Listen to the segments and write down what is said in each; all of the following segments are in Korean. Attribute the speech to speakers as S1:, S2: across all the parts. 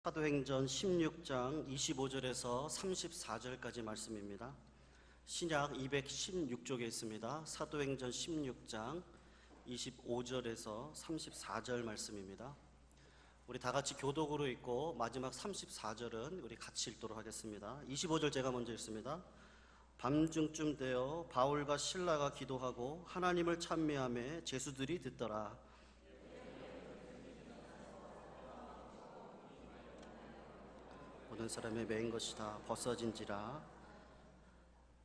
S1: 사도행전 16장 25절에서 34절까지 말씀입니다. 신약 216쪽에 있습니다. 사도행전 16장 25절에서 34절 말씀입니다. 우리 다 같이 교독으로 읽고 마지막 34절은 우리 같이 읽도록 하겠습니다. 25절 제가 먼저 읽습니다. 밤중쯤 되어 바울과 실라가 기도하고 하나님을 찬미하며 제수들이 듣더라. 모든 사람의 매인 것이 다 벗어진지라.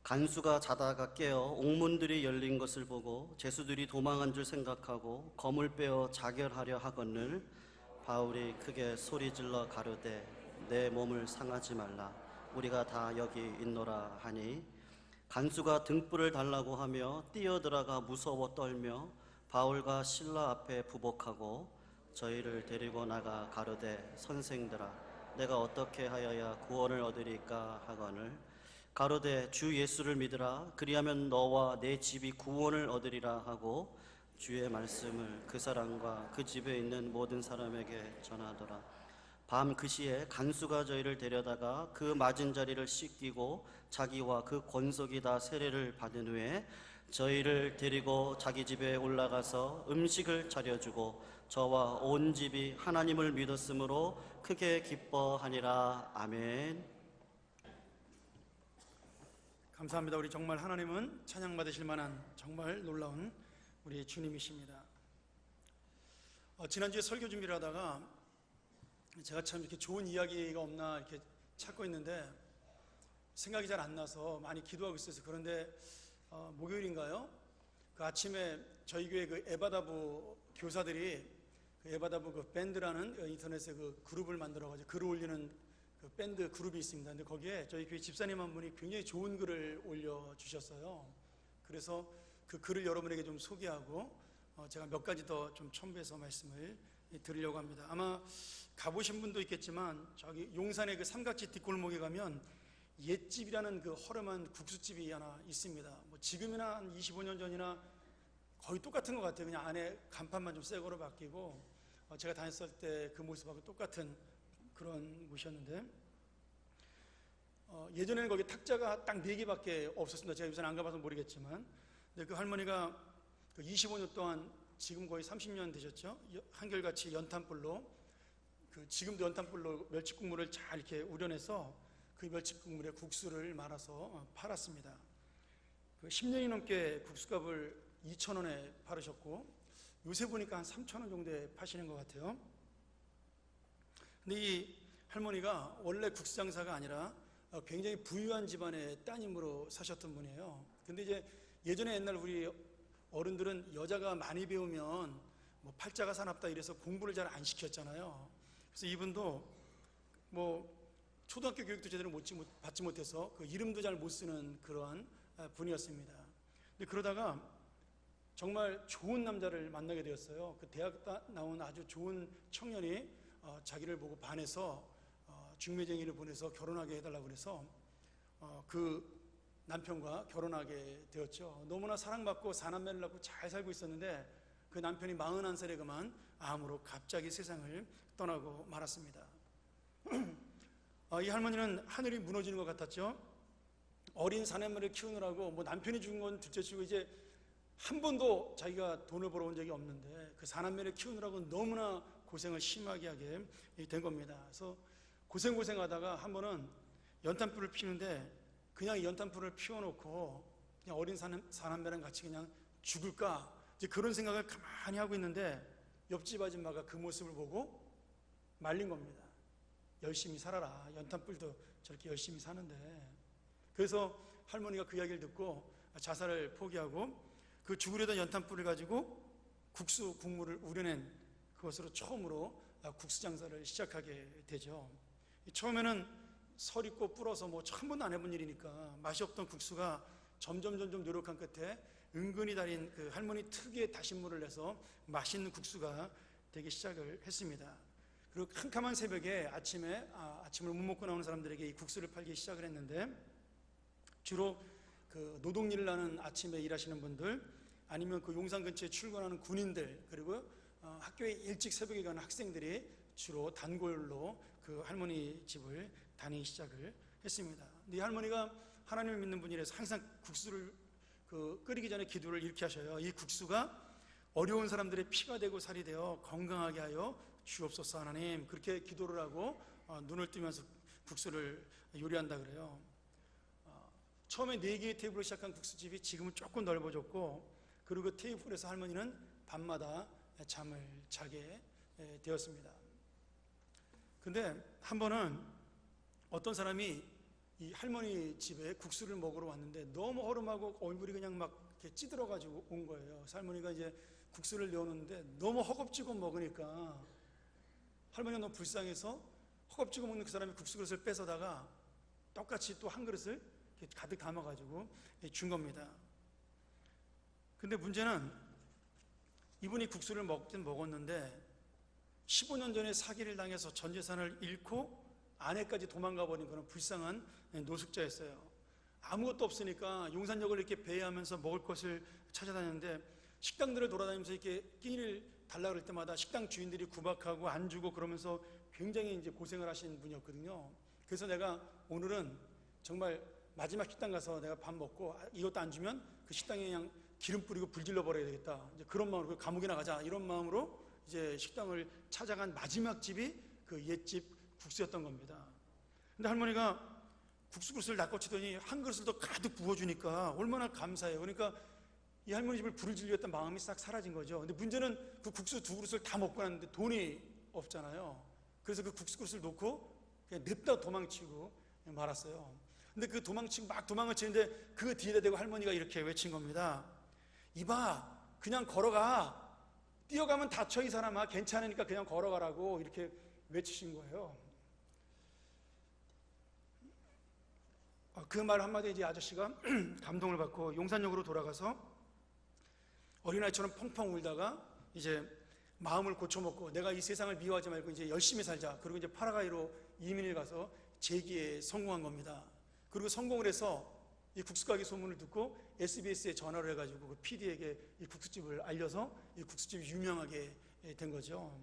S1: 간수가 자다가 깨어 옥문들이 열린 것을 보고 제수들이 도망한 줄 생각하고 검을 빼어 자결하려 하거늘 바울이 크게 소리질러 가로되 내 몸을 상하지 말라 우리가 다 여기 있노라 하니 간수가 등불을 달라고 하며 뛰어들어가 무서워 떨며 바울과 실라 앞에 부복하고 저희를 데리고 나가 가로되 선생들아 내가 어떻게 하여야 구원을 얻으리까 하거늘 가로되 주 예수를 믿으라 그리하면 너와 내 집이 구원을 얻으리라 하고 주의 말씀을 그 사람과 그 집에 있는 모든 사람에게 전하더라. 밤 그 시에 간수가 저희를 데려다가 그 맞은 자리를 씻기고 자기와 그 권속이 다 세례를 받은 후에 저희를 데리고 자기 집에 올라가서 음식을 차려주고 저와 온 집이 하나님을 믿었으므로 크게 기뻐하니라. 아멘.
S2: 감사합니다. 우리 정말 하나님은 찬양받으실 만한 정말 놀라운 우리 주님이십니다. 지난주에 설교 준비를 하다가 제가 참 이렇게 좋은 이야기가 없나 이렇게 찾고 있는데 생각이 잘 안 나서 많이 기도하고 있어서 그런데 목요일인가요? 그 아침에 저희 교회 그 에바다부 교사들이 그 에바다부 그 밴드라는 인터넷에 그 그룹을 만들어가지고 글을 올리는 그 밴드 그룹이 있습니다. 근데 거기에 저희 교회 집사님 한 분이 굉장히 좋은 글을 올려주셨어요. 그래서 그 글을 여러분에게 좀 소개하고 제가 몇 가지 더 좀 첨부해서 말씀을 드리려고 합니다. 아마 가보신 분도 있겠지만 저기 용산의 그 삼각지 뒷골목에 가면 옛집이라는 그 허름한 국수집이 하나 있습니다. 뭐 지금이나 한 25년 전이나 거의 똑같은 것 같아요. 그냥 안에 간판만 좀 새 거로 바뀌고 제가 다녔을 때 그 모습하고 똑같은 그런 곳이었는데 예전에는 거기 탁자가 딱 4개밖에 없었습니다. 제가 요새는 안 가봐서 모르겠지만 근데 그 할머니가 그 25년 동안 지금 거의 30년 되셨죠? 한결같이 연탄불로 그 지금도 연탄불로 멸치국물을 잘 이렇게 우려내서 그 멸치국물에 국수를 말아서 팔았습니다. 그 10년이 넘게 국수값을 2,000원에 팔으셨고 요새 보니까 한 3,000원 정도에 파시는 것 같아요. 근데 이 할머니가 원래 국수 장사가 아니라 굉장히 부유한 집안의 따님으로 사셨던 분이에요. 근데 이제 예전에 옛날 우리 어른들은 여자가 많이 배우면 뭐 팔자가 사납다 이래서 공부를 잘 안 시켰잖아요. 그래서 이분도 뭐 초등학교 교육도 제대로 받지 못해서 그 이름도 잘 못 쓰는 그러한 분이었습니다. 근데 그러다가 정말 좋은 남자를 만나게 되었어요. 그 대학 나온 아주 좋은 청년이 자기를 보고 반해서 중매쟁이를 보내서 결혼하게 해달라고 그래서 그 남편과 결혼하게 되었죠. 너무나 사랑받고 사남매를 낳고 잘 살고 있었는데 그 남편이 41살에 그만 암으로 갑자기 세상을 떠나고 말았습니다. 이 할머니는 하늘이 무너지는 것 같았죠. 어린 사남매를 키우느라고 뭐 남편이 죽은 건 둘째치고 이제 한 번도 자기가 돈을 벌어온 적이 없는데 그 사남매를 키우느라고 너무나 고생을 심하게 하게 된 겁니다. 그래서 고생하다가 한 번은 연탄불을 피우는데 그냥 연탄불을 피워놓고 그냥 어린 사남매랑 같이 그냥 죽을까 이제 그런 생각을 가만히 하고 있는데 옆집 아줌마가 그 모습을 보고 말린 겁니다. 열심히 살아라. 연탄불도 저렇게 열심히 사는데. 그래서 할머니가 그 이야기를 듣고 자살을 포기하고 그 죽으려던 연탄불을 가지고 국수 국물을 우려낸 그것으로 처음으로 국수 장사를 시작하게 되죠. 처음에는 설 있고 불어서 뭐 한 번도 안 해본 일이니까 맛이 없던 국수가 점점 노력한 끝에 은근히 달인 그 할머니 특유의 다신물을 내서 맛있는 국수가 되기 시작을 했습니다. 그리고 캄캄한 새벽에 아침을 못 먹고 나오는 사람들에게 이 국수를 팔기 시작을 했는데 주로 그 노동일을 하는 아침에 일하시는 분들 아니면 그 용산 근처에 출근하는 군인들 그리고 학교에 일찍 새벽에 가는 학생들이 주로 단골로 그 할머니 집을 다니기 시작을 했습니다. 근데 이 할머니가 하나님을 믿는 분이라서 항상 국수를 끓이기 전에 기도를 이렇게 하셔요. 이 국수가 어려운 사람들의 피가 되고 살이 되어 건강하게 하여 주옵소서 하나님. 그렇게 기도를 하고 눈을 뜨면서 국수를 요리한다 그래요. 처음에 4개의 테이블로 시작한 국수집이 지금은 조금 넓어졌고, 그리고 그 테이블에서 할머니는 밤마다 잠을 자게 되었습니다. 근데 한 번은 어떤 사람이 이 할머니 집에 국수를 먹으러 왔는데 너무 허름하고 얼굴이 그냥 막 이렇게 찌들어가지고 온 거예요. 그래서 할머니가 이제 국수를 내오는데 너무 허겁지겁 먹으니까 할머니가 너무 불쌍해서 허겁지겁 먹는 그 사람이 국수 그릇을 뺏어다가 똑같이 또 한 그릇을 이렇게 가득 담아가지고 준 겁니다. 근데 문제는 이분이 국수를 먹긴 먹었는데 15년 전에 사기를 당해서 전 재산을 잃고 아내까지 도망가 버린 그런 불쌍한 노숙자였어요. 아무것도 없으니까 용산역을 이렇게 배회하면서 먹을 것을 찾아다녔는데 식당들을 돌아다니면서 이렇게 끼니를 달라 그럴 때마다 식당 주인들이 구박하고 안 주고 그러면서 굉장히 이제 고생을 하신 분이었거든요. 그래서 내가 오늘은 정말 마지막 식당 가서 내가 밥 먹고 이것도 안 주면 그 식당에 그냥 기름 뿌리고 불질러 버려야 되겠다. 이제 그런 마음으로 감옥에 나가자 이런 마음으로 이제 식당을 찾아간 마지막 집이 그 옛집 국수였던 겁니다. 근데 할머니가 국수 그릇을 낚아치더니 한 그릇을 더 가득 부어주니까 얼마나 감사해요. 그러니까 이 할머니 집을 불을 질렸던 마음이 싹 사라진 거죠. 근데 문제는 그 국수 2그릇을 다 먹고 났는데 돈이 없잖아요. 그래서 그 국수 그릇을 놓고 그냥 냅다 도망치고 말았어요. 근데 그 도망치고 막 도망을 치는데 그 뒤에다 대고 할머니가 이렇게 외친 겁니다. 이봐, 그냥 걸어가. 뛰어가면 다쳐 이 사람아. 괜찮으니까 그냥 걸어가라고 이렇게 외치신 거예요. 그 말 한마디에 이제 아저씨가 감동을 받고 용산역으로 돌아가서 어린아이처럼 펑펑 울다가 이제 마음을 고쳐먹고 내가 이 세상을 미워하지 말고 이제 열심히 살자. 그리고 이제 파라과이로 이민을 가서 재기에 성공한 겁니다. 그리고 성공을 해서 이 국수가게 소문을 듣고 SBS에 전화를 해가지고 그 PD에게 이 국수집을 알려서 이 국수집이 유명하게 된 거죠.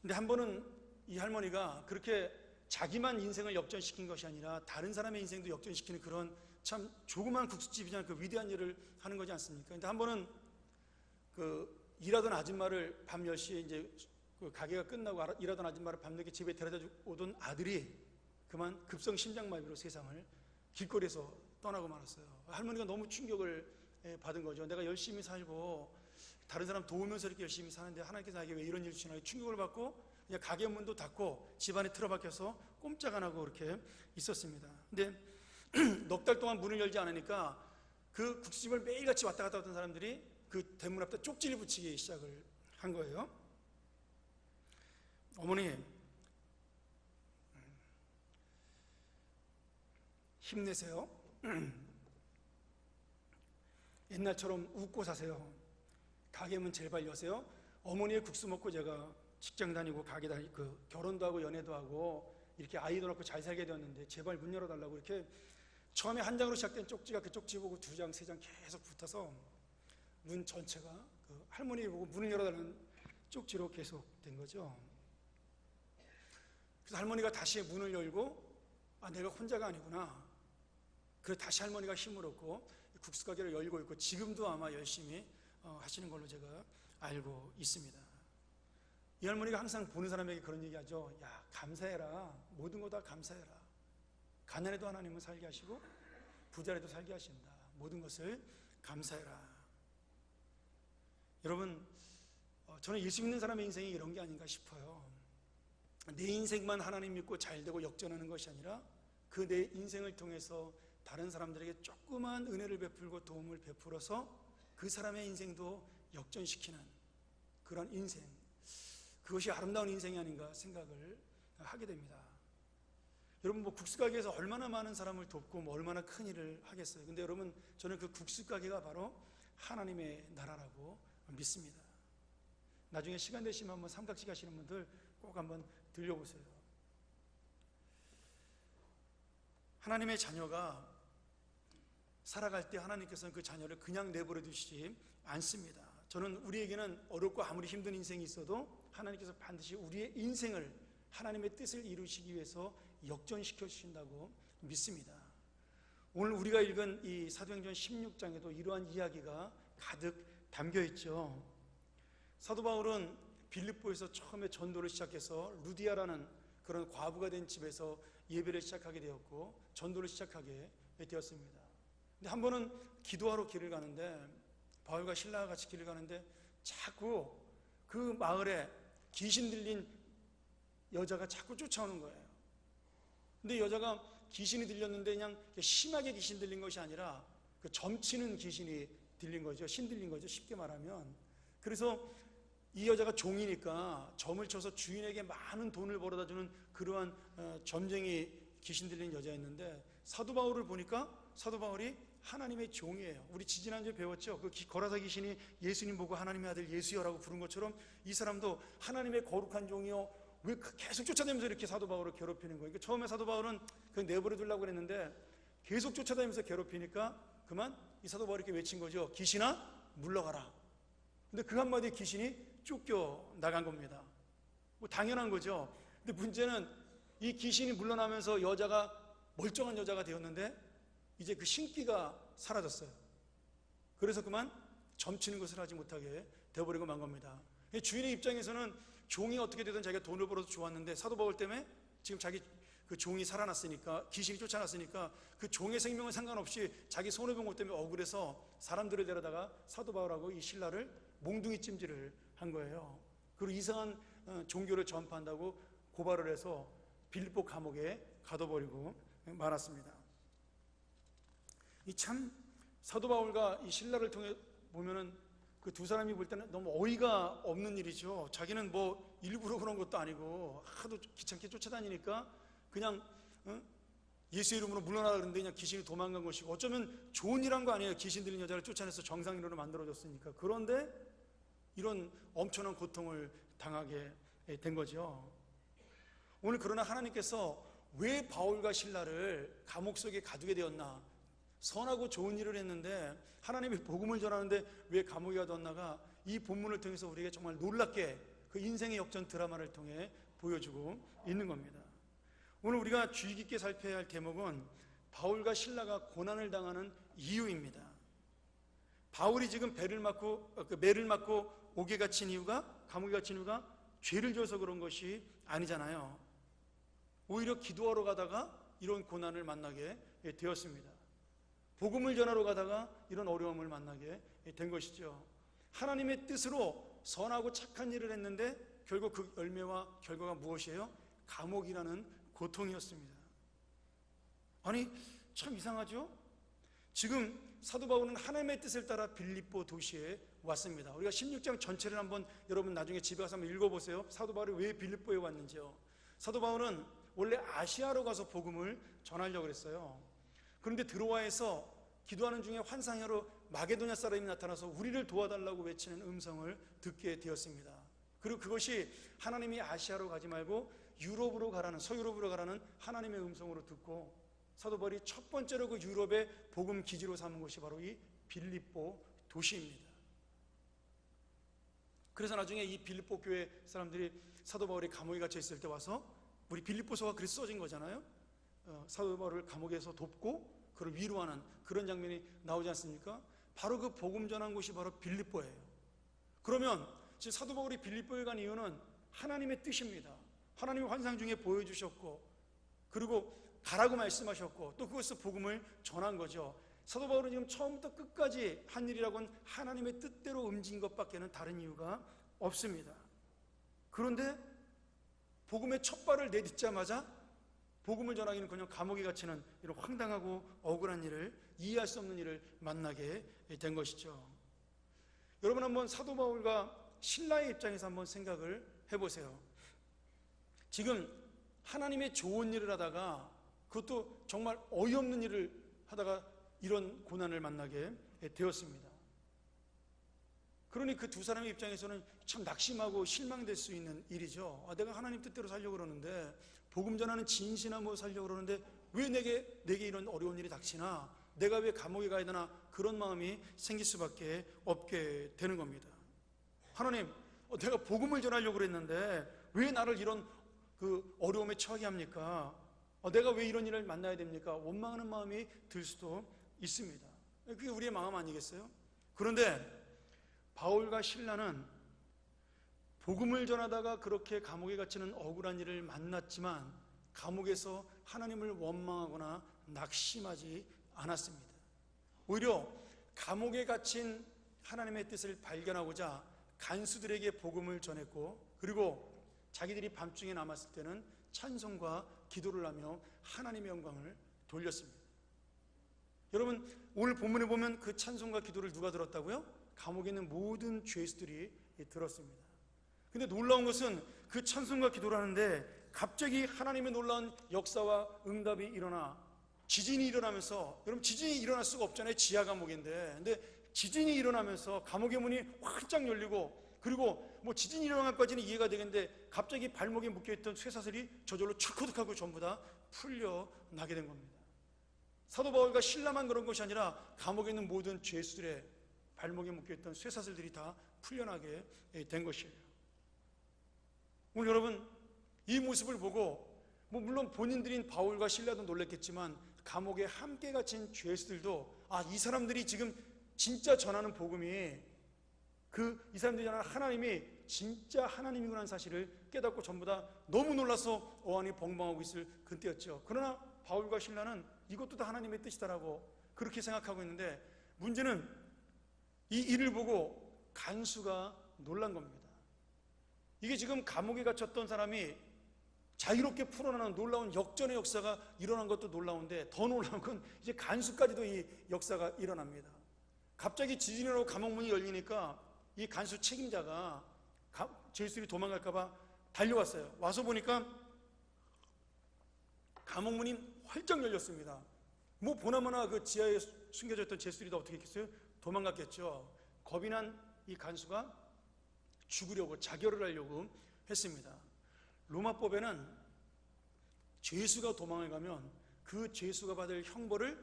S2: 근데 한 번은 이 할머니가 그렇게 자기만 인생을 역전시킨 것이 아니라 다른 사람의 인생도 역전시키는 그런 참 조그만 국수집이잖아요. 그 위대한 일을 하는 거지 않습니까? 근데 한 번은 그 일하던 아줌마를 밤 10시에 이제 그 가게가 끝나고 일하던 아줌마를 밤늦게 집에 데려다 오던 아들이 그만 급성 심장마비로 세상을 길거리에서 떠나고 말았어요. 할머니가 너무 충격을 받은 거죠. 내가 열심히 살고 다른 사람 도우면서 이렇게 열심히 사는데 하나님께서 나에게 왜 이런 일을 주시나 충격을 받고 그냥 가게 문도 닫고 집안에 틀어박혀서 꼼짝 안 하고 그렇게 있었습니다. 근데 넉 달 동안 문을 열지 않으니까 그 국수집을 매일같이 왔다 갔다 하던 사람들이 그 대문 앞에 쪽지를 붙이기 시작을 한 거예요. 어머니, 힘내세요. 옛날처럼 웃고 사세요. 가게문 제발 여세요. 어머니의 국수 먹고 제가 직장 다니고 가게 다니고 그 결혼도 하고 연애도 하고 이렇게 아이도 낳고 잘 살게 되었는데 제발 문 열어달라고 이렇게 처음에 한 장으로 시작된 쪽지가 그 쪽지 보고 2장, 3장 계속 붙어서 문 전체가 그 할머니 보고 문을 열어달라는 쪽지로 계속 된 거죠. 그래서 할머니가 다시 문을 열고 내가 혼자가 아니구나. 그래서 다시 할머니가 힘을 얻고 국수가게를 열고 있고 지금도 아마 열심히 하시는 걸로 제가 알고 있습니다. 이 할머니가 항상 보는 사람에게 그런 얘기하죠. 야, 감사해라. 모든 거 다 감사해라. 가난해도 하나님은 살게 하시고 부자라도 살게 하신다. 모든 것을 감사해라. 여러분, 저는 예수 믿는 사람의 인생이 이런 게 아닌가 싶어요. 내 인생만 하나님 믿고 잘 되고 역전하는 것이 아니라 그 내 인생을 통해서 다른 사람들에게 조그만 은혜를 베풀고 도움을 베풀어서 그 사람의 인생도 역전시키는 그런 인생, 그것이 아름다운 인생이 아닌가 생각을 하게 됩니다. 여러분, 뭐 국수가게에서 얼마나 많은 사람을 돕고 뭐 얼마나 큰 일을 하겠어요. 근데 여러분, 저는 그 국수가게가 바로 하나님의 나라라고 믿습니다. 나중에 시간 되시면 한번 삼각지 가시는 분들 꼭 한번 들려보세요. 하나님의 자녀가 살아갈 때 하나님께서는 그 자녀를 그냥 내버려 두시지 않습니다. 저는 우리에게는 어렵고 아무리 힘든 인생이 있어도 하나님께서 반드시 우리의 인생을 하나님의 뜻을 이루시기 위해서 역전시켜 주신다고 믿습니다. 오늘 우리가 읽은 이 사도행전 16장에도 이러한 이야기가 가득 담겨 있죠. 사도 바울은 빌립보에서 처음에 전도를 시작해서 루디아라는 그런 과부가 된 집에서 예배를 시작하게 되었고 전도를 시작하게 되었습니다. 근데 한 번은 기도하러 길을 가는데, 바울과 실라가 같이 길을 가는데 자꾸 그 마을에 귀신 들린 여자가 자꾸 쫓아오는 거예요. 근데 여자가 귀신이 들렸는데 그냥 심하게 귀신 들린 것이 아니라 그 점치는 귀신이 들린 거죠. 신 들린 거죠, 쉽게 말하면. 그래서 이 여자가 종이니까 점을 쳐서 주인에게 많은 돈을 벌어다 주는 그러한 점쟁이 귀신 들린 여자였는데, 사도 바울을 보니까 사도 바울이 하나님의 종이에요. 우리 지지난주에 배웠죠. 그 거라사 귀신이 예수님 보고 하나님의 아들 예수여라고 부른 것처럼 이 사람도 하나님의 거룩한 종이요, 왜 계속 쫓아다니면서 이렇게 사도 바울을 괴롭히는 거예요. 그러니까 처음에 사도 바울은 그냥 내버려 두려고 그랬는데 계속 쫓아다니면서 괴롭히니까 그만 이 사도 바울이 이렇게 외친 거죠. 귀신아 물러가라. 근데 그 한마디에 귀신이 쫓겨 나간 겁니다. 뭐 당연한 거죠. 근데 문제는 이 귀신이 물러나면서 여자가 멀쩡한 여자가 되었는데 이제 그 신기가 사라졌어요. 그래서 그만 점치는 것을 하지 못하게 되어버리고 만 겁니다. 주인의 입장에서는 종이 어떻게 되든 자기가 돈을 벌어서 좋았는데 사도 바울 때문에 지금 자기 그 종이 살아났으니까, 귀신이 쫓아났으니까 그 종의 생명은 상관없이 자기 손해본 것 때문에 억울해서 사람들을 데려다가 사도 바울하고 이 신라를 몽둥이 찜질을 한 거예요. 그리고 이상한 종교를 전파한다고 고발을 해서 빌립보 감옥에 가둬버리고 말았습니다. 이 참 사도 바울과 이 신라를 통해 보면은 그 두 사람이 볼 때는 너무 어이가 없는 일이죠. 자기는 뭐 일부러 그런 것도 아니고 하도 귀찮게 쫓아다니니까 그냥 예수 이름으로 물러나라 그러는데 그냥 귀신이 도망간 것이고, 어쩌면 좋은 일 한 거 아니에요. 귀신 들린 여자를 쫓아내서 정상인으로 만들어줬으니까. 그런데 이런 엄청난 고통을 당하게 된 거죠. 오늘 그러나 하나님께서 왜 바울과 신라를 감옥 속에 가두게 되었나? 선하고 좋은 일을 했는데 하나님의 복음을 전하는데 왜 감옥에 가두었나가 이 본문을 통해서 우리에게 정말 놀랍게 그 인생의 역전 드라마를 통해 보여주고 있는 겁니다. 오늘 우리가 주의 깊게 살펴야 할 대목은 바울과 신라가 고난을 당하는 이유입니다. 바울이 지금 매를 맞고 옥에 갇힌 이유가, 감옥에 갇힌 이유가 죄를 져서 그런 것이 아니잖아요. 오히려 기도하러 가다가 이런 고난을 만나게 되었습니다. 복음을 전하러 가다가 이런 어려움을 만나게 된 것이죠. 하나님의 뜻으로 선하고 착한 일을 했는데 결국 그 열매와 결과가 무엇이에요? 감옥이라는 고통이었습니다. 아니 참 이상하죠? 지금 사도 바울은 하나님의 뜻을 따라 빌립보 도시에 왔습니다. 우리가 16장 전체를 한번 여러분 나중에 집에 가서 한번 읽어보세요. 사도 바울이 왜 빌립보에 왔는지요. 사도 바울은 원래 아시아로 가서 복음을 전하려고 그랬어요. 그런데 드로아에서 기도하는 중에 환상으로 마게도냐 사람이 나타나서 우리를 도와달라고 외치는 음성을 듣게 되었습니다. 그리고 그것이 하나님이 아시아로 가지 말고 유럽으로 가라는, 서유럽으로 가라는 하나님의 음성으로 듣고 사도 바울이 첫 번째로 그 유럽의 복음 기지로 삼은 것이 바로 이 빌립보 도시입니다. 그래서 나중에 이 빌립보 교회 사람들이 사도 바울이 감옥에 갇혀 있을 때 와서, 우리 빌립보서가 그래서 써진 거잖아요. 사도 바울을 감옥에서 돕고 그를 위로하는 그런 장면이 나오지 않습니까? 바로 그 복음 전한 곳이 바로 빌립보예요. 그러면 지금 사도 바울이 빌립보에 간 이유는 하나님의 뜻입니다. 하나님이 환상 중에 보여주셨고, 그리고 가라고 말씀하셨고, 또 그것을 복음을 전한 거죠. 사도 바울은 지금 처음부터 끝까지 한 일이라고는 하나님의 뜻대로 움직인 것밖에는 다른 이유가 없습니다. 그런데 복음의 첫 발을 내딛자마자 복음을 전하기는 그냥 감옥에 갇히는 이런 황당하고 억울한 일을, 이해할 수 없는 일을 만나게 된 것이죠. 여러분 한번 사도 바울과 신라의 입장에서 한번 생각을 해보세요. 지금 하나님의 좋은 일을 하다가, 그것도 정말 어이없는 일을 하다가 이런 고난을 만나게 되었습니다. 그러니 그 두 사람의 입장에서는 참 낙심하고 실망될 수 있는 일이죠. 내가 하나님 뜻대로 살려고 그러는데, 복음 전하는 진실함으로 살려고 그러는데 왜 내게 이런 어려운 일이 닥치나, 내가 왜 감옥에 가야 되나, 그런 마음이 생길 수밖에 없게 되는 겁니다. 하나님, 내가 복음을 전하려고 그랬는데 왜 나를 이런 그 어려움에 처하게 합니까? 내가 왜 이런 일을 만나야 됩니까? 원망하는 마음이 들 수도 있습니다. 그게 우리의 마음 아니겠어요? 그런데 바울과 실라는 복음을 전하다가 그렇게 감옥에 갇히는 억울한 일을 만났지만 감옥에서 하나님을 원망하거나 낙심하지 않았습니다. 오히려 감옥에 갇힌 하나님의 뜻을 발견하고자 간수들에게 복음을 전했고, 그리고 자기들이 밤중에 남았을 때는 찬송과 기도를 하며 하나님의 영광을 돌렸습니다. 여러분, 오늘 본문에 보면 그 찬송과 기도를 누가 들었다고요? 감옥에 있는 모든 죄수들이 들었습니다. 근데 놀라운 것은 그 찬송과 기도를 하는데 갑자기 하나님의 놀라운 역사와 응답이 일어나 지진이 일어나면서, 여러분 지진이 일어날 수가 없잖아요. 지하 감옥인데. 근데 지진이 일어나면서 감옥의 문이 활짝 열리고, 그리고 뭐 지진이 일어날 까지는 이해가 되겠는데 갑자기 발목에 묶여있던 쇠사슬이 저절로 척커덕하고 전부 다 풀려나게 된 겁니다. 사도 바울과 실라만 그런 것이 아니라 감옥에 있는 모든 죄수들의 발목에 묶여있던 쇠사슬들이 다 풀려나게 된 것이에요. 오늘 여러분, 이 모습을 보고 물론 본인들인 바울과 실라도 놀랐겠지만 감옥에 함께 갇힌 죄수들도 이 사람들이 지금 진짜 전하는 복음이 이 사람들이 전하는 하나님이 진짜 하나님이구나 하는 사실을 깨닫고 전부 다 너무 놀라서 어안이 벙벙하고 있을 그때였죠. 그러나 바울과 실라는 이것도 다 하나님의 뜻이다라고 그렇게 생각하고 있는데, 문제는 이 일을 보고 간수가 놀란 겁니다. 이게 지금 감옥에 갇혔던 사람이 자유롭게 풀어나는 놀라운 역전의 역사가 일어난 것도 놀라운데, 더 놀라운 건 이제 간수까지도 이 역사가 일어납니다. 갑자기 지진이 일어나고 감옥 문이 열리니까 이 간수 책임자가 죄수들이 도망갈까봐 달려왔어요. 와서 보니까 감옥 문이 활짝 열렸습니다. 보나마나 그 지하에 숨겨져 있던 죄수들이 다 어떻게 했겠어요? 도망갔겠죠. 겁이 난 이 간수가 죽으려고, 자결을 하려고 했습니다. 로마법에는 죄수가 도망을 가면 그 죄수가 받을 형벌을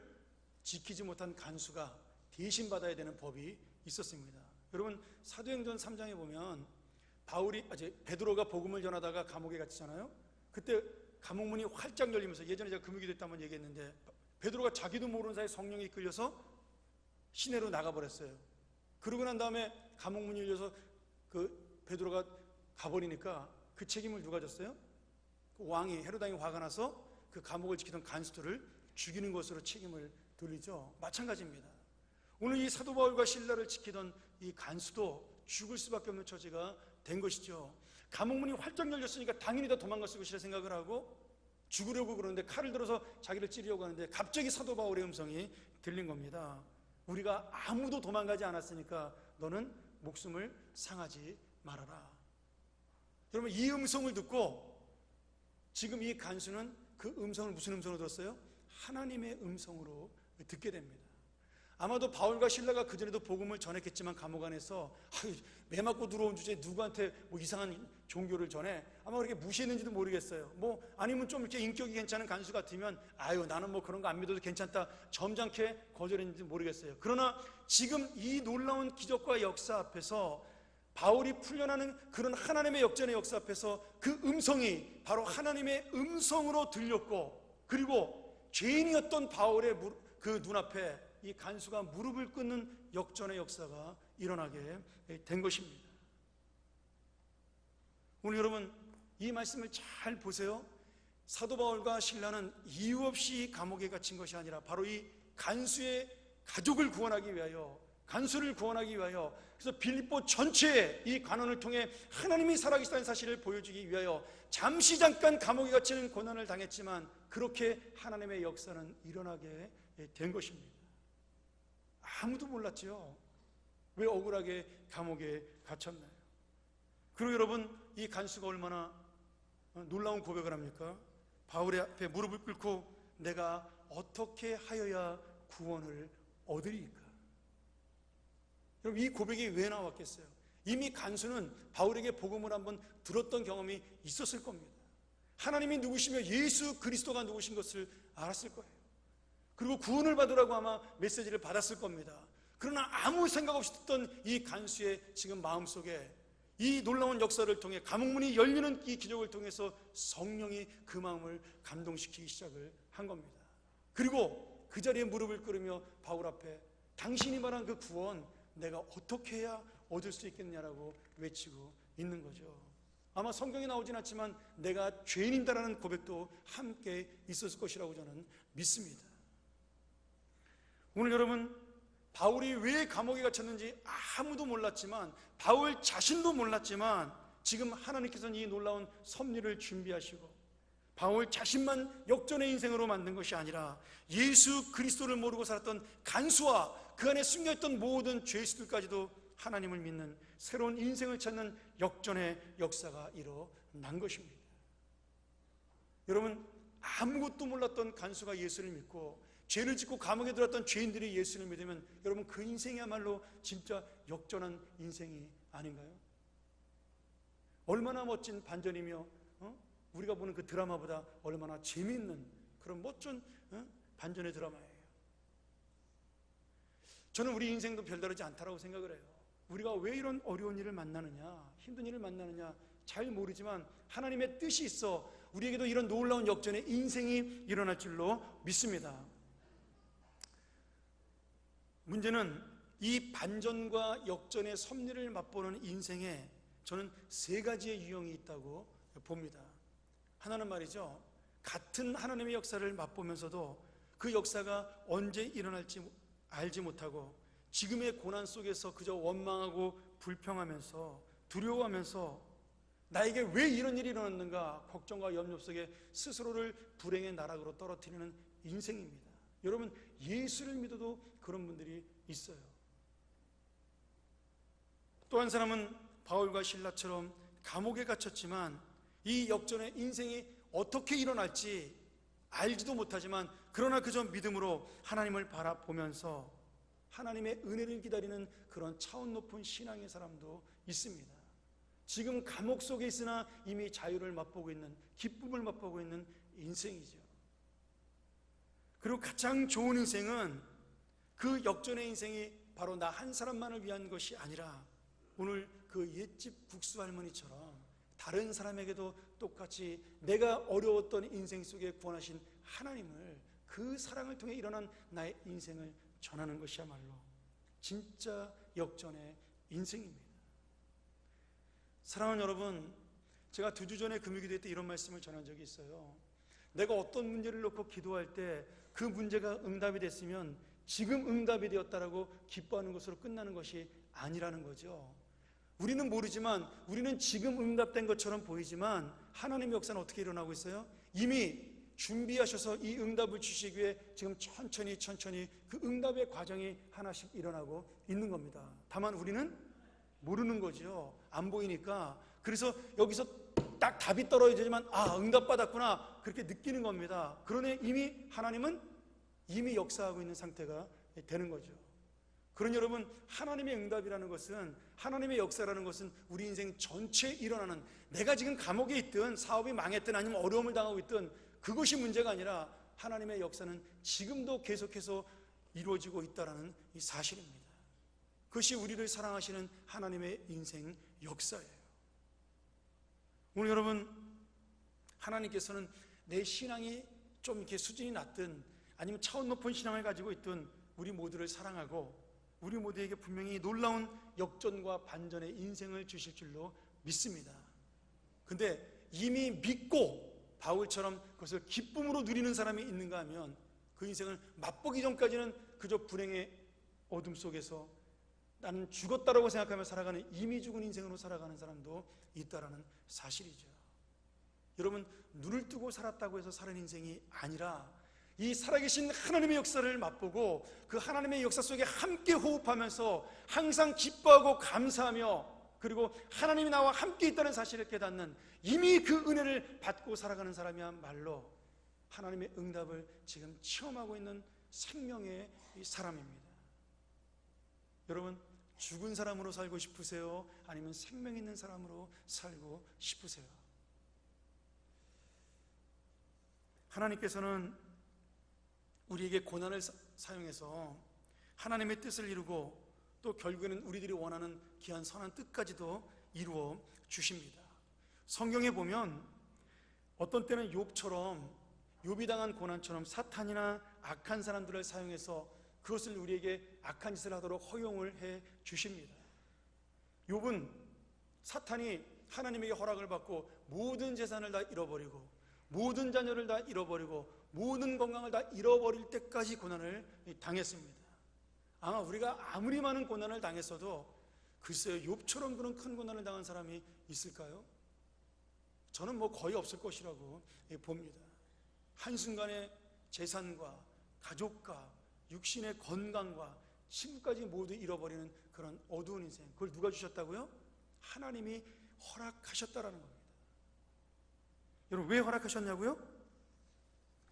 S2: 지키지 못한 간수가 대신 받아야 되는 법이 있었습니다. 여러분, 사도행전 3장에 보면 베드로가 복음을 전하다가 감옥에 갇히잖아요. 그때 감옥 문이 활짝 열리면서, 예전에 제가 금요기도 때 한번 얘기했는데, 베드로가 자기도 모르는 사이에 성령이 이끌려서 시내로 나가버렸어요. 그러고 난 다음에 감옥 문이 열려서 베드로가 가버리니까 그 책임을 누가 졌어요? 왕이, 헤로당이 화가 나서 그 감옥을 지키던 간수들을 죽이는 것으로 책임을 돌리죠. 마찬가지입니다. 오늘 이 사도 바울과 실라를 지키던 이 간수도 죽을 수밖에 없는 처지가 된 것이죠. 감옥 문이 활짝 열렸으니까 당연히 다 도망갔을 것이라 생각을 하고 죽으려고 그러는데, 칼을 들어서 자기를 찌르려고 하는데 갑자기 사도 바울의 음성이 들린 겁니다. 우리가 아무도 도망가지 않았으니까 너는 목숨을 상하지 말아라. 여러분, 이 음성을 듣고 지금 이 간수는 그 음성을 무슨 음성으로 들었어요? 하나님의 음성으로 듣게 됩니다. 아마도 바울과 실라가 그전에도 복음을 전했겠지만 감옥 안에서 매 맞고 들어온 주제에 누구한테 이상한 종교를 전해, 아마 그렇게 무시했는지도 모르겠어요. 아니면 좀 이렇게 인격이 괜찮은 간수 같으면 나는 그런 거 안 믿어도 괜찮다 점잖게 거절했는지 모르겠어요. 그러나 지금 이 놀라운 기적과 역사 앞에서, 바울이 풀려나는 그런 하나님의 역전의 역사 앞에서 그 음성이 바로 하나님의 음성으로 들렸고, 그리고 죄인이었던 바울의 그 눈앞에 이 간수가 무릎을 꿇는 역전의 역사가 일어나게 된 것입니다. 오늘 여러분, 이 말씀을 잘 보세요. 사도 바울과 실라는 이유 없이 감옥에 갇힌 것이 아니라 바로 이 간수의 가족을 구원하기 위하여, 간수를 구원하기 위하여, 그래서 빌립보 전체에 이 관원을 통해 하나님이 살아계시다는 사실을 보여주기 위하여 잠시 잠깐 감옥에 갇히는 고난을 당했지만 그렇게 하나님의 역사는 일어나게 된 것입니다. 아무도 몰랐죠. 왜 억울하게 감옥에 갇혔나요? 그리고 여러분, 이 간수가 얼마나 놀라운 고백을 합니까? 바울의 앞에 무릎을 꿇고 내가 어떻게 하여야 구원을 얻으리까? 여러분, 이 고백이 왜 나왔겠어요? 이미 간수는 바울에게 복음을 한번 들었던 경험이 있었을 겁니다. 하나님이 누구시며 예수 그리스도가 누구신 것을 알았을 거예요. 그리고 구원을 받으라고 아마 메시지를 받았을 겁니다. 그러나 아무 생각 없이 듣던 이 간수의 지금 마음속에 이 놀라운 역사를 통해 감옥문이 열리는 이 기적을 통해서 성령이 그 마음을 감동시키기 시작을 한 겁니다. 그리고 그 자리에 무릎을 꿇으며 바울 앞에 당신이 말한 그 구원 내가 어떻게 해야 얻을 수 있겠냐라고 외치고 있는 거죠. 아마 성경에 나오진 않지만 내가 죄인이다라는 고백도 함께 있었을 것이라고 저는 믿습니다. 오늘 여러분, 바울이 왜 감옥에 갇혔는지 아무도 몰랐지만, 바울 자신도 몰랐지만 지금 하나님께서는 이 놀라운 섭리를 준비하시고 바울 자신만 역전의 인생으로 만든 것이 아니라 예수 그리스도를 모르고 살았던 간수와 그 안에 숨겨있던 모든 죄수들까지도 하나님을 믿는 새로운 인생을 찾는 역전의 역사가 일어난 것입니다. 여러분, 아무것도 몰랐던 간수가 예수를 믿고 죄를 짓고 감옥에 들어왔던 죄인들이 예수를 믿으면 여러분, 그 인생이야말로 진짜 역전한 인생이 아닌가요? 얼마나 멋진 반전이며 우리가 보는 그 드라마보다 얼마나 재미있는 그런 멋진 반전의 드라마예요. 저는 우리 인생도 별다르지 않다라고 생각을 해요. 우리가 왜 이런 어려운 일을 만나느냐, 힘든 일을 만나느냐 잘 모르지만 하나님의 뜻이 있어 우리에게도 이런 놀라운 역전의 인생이 일어날 줄로 믿습니다. 문제는 이 반전과 역전의 섭리를 맛보는 인생에 저는 세 가지의 유형이 있다고 봅니다. 하나는 말이죠, 같은 하나님의 역사를 맛보면서도 그 역사가 언제 일어날지 알지 못하고 지금의 고난 속에서 그저 원망하고 불평하면서 두려워하면서 나에게 왜 이런 일이 일어났는가 걱정과 염려 속에 스스로를 불행의 나락으로 떨어뜨리는 인생입니다. 여러분, 예수를 믿어도 그런 분들이 있어요. 또 한 사람은 바울과 실라처럼 감옥에 갇혔지만 이 역전의 인생이 어떻게 일어날지 알지도 못하지만 그러나 그저 믿음으로 하나님을 바라보면서 하나님의 은혜를 기다리는 그런 차원 높은 신앙의 사람도 있습니다. 지금 감옥 속에 있으나 이미 자유를 맛보고 있는, 기쁨을 맛보고 있는 인생이죠. 그리고 가장 좋은 인생은 그 역전의 인생이 바로 나 한 사람만을 위한 것이 아니라 오늘 그 옛집 국수 할머니처럼 다른 사람에게도 똑같이 내가 어려웠던 인생 속에 구원하신 하나님을, 그 사랑을 통해 일어난 나의 인생을 전하는 것이야말로 진짜 역전의 인생입니다. 사랑하는 여러분, 제가 2주 전에 금요기도회 때 이런 말씀을 전한 적이 있어요. 내가 어떤 문제를 놓고 기도할 때 그 문제가 응답이 됐으면 지금 응답이 되었다라고 기뻐하는 것으로 끝나는 것이 아니라는 거죠. 우리는 모르지만, 우리는 지금 응답된 것처럼 보이지만 하나님의 역사는 어떻게 일어나고 있어요? 이미 준비하셔서 이 응답을 주시기 위해 지금 천천히 그 응답의 과정이 하나씩 일어나고 있는 겁니다. 다만 우리는 모르는 거죠. 안 보이니까. 그래서 여기서 딱 답이 떨어지지만 응답받았구나 그렇게 느끼는 겁니다. 그러니 이미 하나님은 이미 역사하고 있는 상태가 되는 거죠. 그러니 여러분, 하나님의 응답이라는 것은, 하나님의 역사라는 것은 우리 인생 전체에 일어나는, 내가 지금 감옥에 있든 사업이 망했든 아니면 어려움을 당하고 있든 그것이 문제가 아니라 하나님의 역사는 지금도 계속해서 이루어지고 있다는 이 사실입니다. 그것이 우리를 사랑하시는 하나님의 인생 역사예요. 오늘 여러분, 하나님께서는 내 신앙이 좀 이렇게 수준이 낮든 아니면 차원 높은 신앙을 가지고 있든 우리 모두를 사랑하고 우리 모두에게 분명히 놀라운 역전과 반전의 인생을 주실 줄로 믿습니다. 근데 이미 믿고 바울처럼 그것을 기쁨으로 누리는 사람이 있는가 하면 그 인생을 맛보기 전까지는 그저 불행의 어둠 속에서 나는 죽었다라고 생각하며 살아가는, 이미 죽은 인생으로 살아가는 사람도 있다라는 사실이죠. 여러분, 눈을 뜨고 살았다고 해서 사는 인생이 아니라 이 살아계신 하나님의 역사를 맛보고 그 하나님의 역사 속에 함께 호흡하면서 항상 기뻐하고 감사하며 그리고 하나님이 나와 함께 있다는 사실을 깨닫는, 이미 그 은혜를 받고 살아가는 사람이야말로 하나님의 응답을 지금 체험하고 있는 생명의 사람입니다. 여러분, 죽은 사람으로 살고 싶으세요? 아니면 생명 있는 사람으로 살고 싶으세요? 하나님께서는 우리에게 고난을 사용해서 하나님의 뜻을 이루고 또 결국에는 우리들이 원하는 귀한 선한 뜻까지도 이루어 주십니다. 성경에 보면 어떤 때는 욥처럼, 욥이 당한 고난처럼 사탄이나 악한 사람들을 사용해서 그것을 우리에게 악한 짓을 하도록 허용을 해 주십니다. 욥은 사탄이 하나님에게 허락을 받고 모든 재산을 다 잃어버리고 모든 자녀를 다 잃어버리고 모든 건강을 다 잃어버릴 때까지 고난을 당했습니다. 아마 우리가 아무리 많은 고난을 당했어도 글쎄요, 욥처럼 그런 큰 고난을 당한 사람이 있을까요? 저는 거의 없을 것이라고 봅니다. 한순간에 재산과 가족과 육신의 건강과 친구까지 모두 잃어버리는 그런 어두운 인생, 그걸 누가 주셨다고요? 하나님이 허락하셨다라는 겁니다. 여러분, 왜 허락하셨냐고요?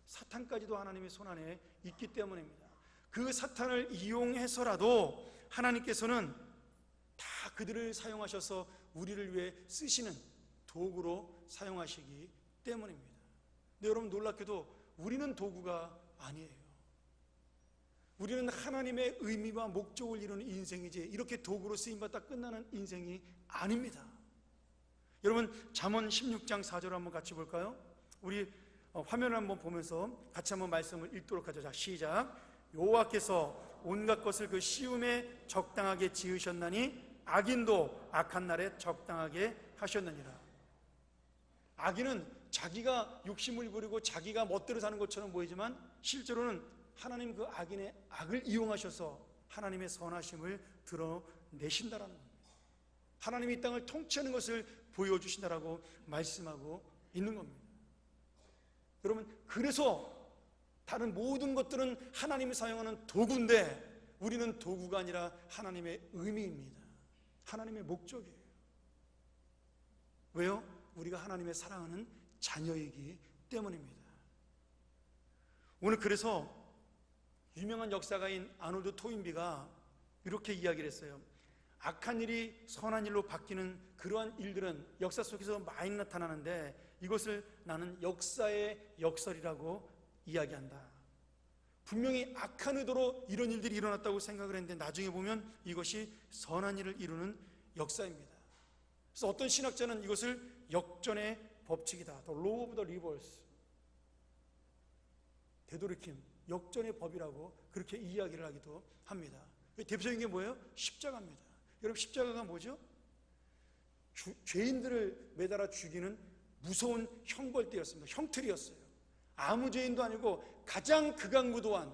S2: 사탄까지도 하나님의 손안에 있기 때문입니다. 그 사탄을 이용해서라도 하나님께서는 다 그들을 사용하셔서 우리를 위해 쓰시는 도구로 사용하시기 때문입니다. 근데 여러분, 놀랍게도 우리는 도구가 아니에요. 우리는 하나님의 의미와 목적을 이루는 인생이지 이렇게 도구로 쓰임받다 끝나는 인생이 아닙니다. 여러분, 잠언 16장 4절 한번 같이 볼까요? 우리 화면을 한번 보면서 같이 한번 말씀을 읽도록 하죠. 자, 시작. 여호와께서 온갖 것을 그 시음에 적당하게 지으셨나니 악인도 악한 날에 적당하게 하셨느니라. 악인은 자기가 욕심을 부리고 자기가 멋대로 사는 것처럼 보이지만 실제로는 하나님 그 악인의 악을 이용하셔서 하나님의 선하심을 드러내신다라는 겁니다. 하나님이 이 땅을 통치하는 것을 보여주신다라고 말씀하고 있는 겁니다. 여러분, 그래서 다른 모든 것들은 하나님이 사용하는 도구인데 우리는 도구가 아니라 하나님의 의미입니다. 하나님의 목적이에요. 왜요? 우리가 하나님의 사랑하는 자녀이기 때문입니다. 오늘 그래서 유명한 역사가인 아놀드 토인비가 이렇게 이야기를 했어요. 악한 일이 선한 일로 바뀌는 그러한 일들은 역사 속에서 많이 나타나는데 이것을 나는 역사의 역설이라고 이야기한다. 분명히 악한 의도로 이런 일들이 일어났다고 생각을 했는데 나중에 보면 이것이 선한 일을 이루는 역사입니다. 그래서 어떤 신학자는 이것을 역전의 법칙이다, The Law of the Reverse, 되돌이킴, 역전의 법이라고 그렇게 이야기를 하기도 합니다. 대표적인 게 뭐예요? 십자가입니다. 여러분, 십자가가 뭐죠? 죄인들을 매달아 죽이는 무서운 형벌대였습니다. 형틀이었어요. 아무 죄인도 아니고 가장 극악무도한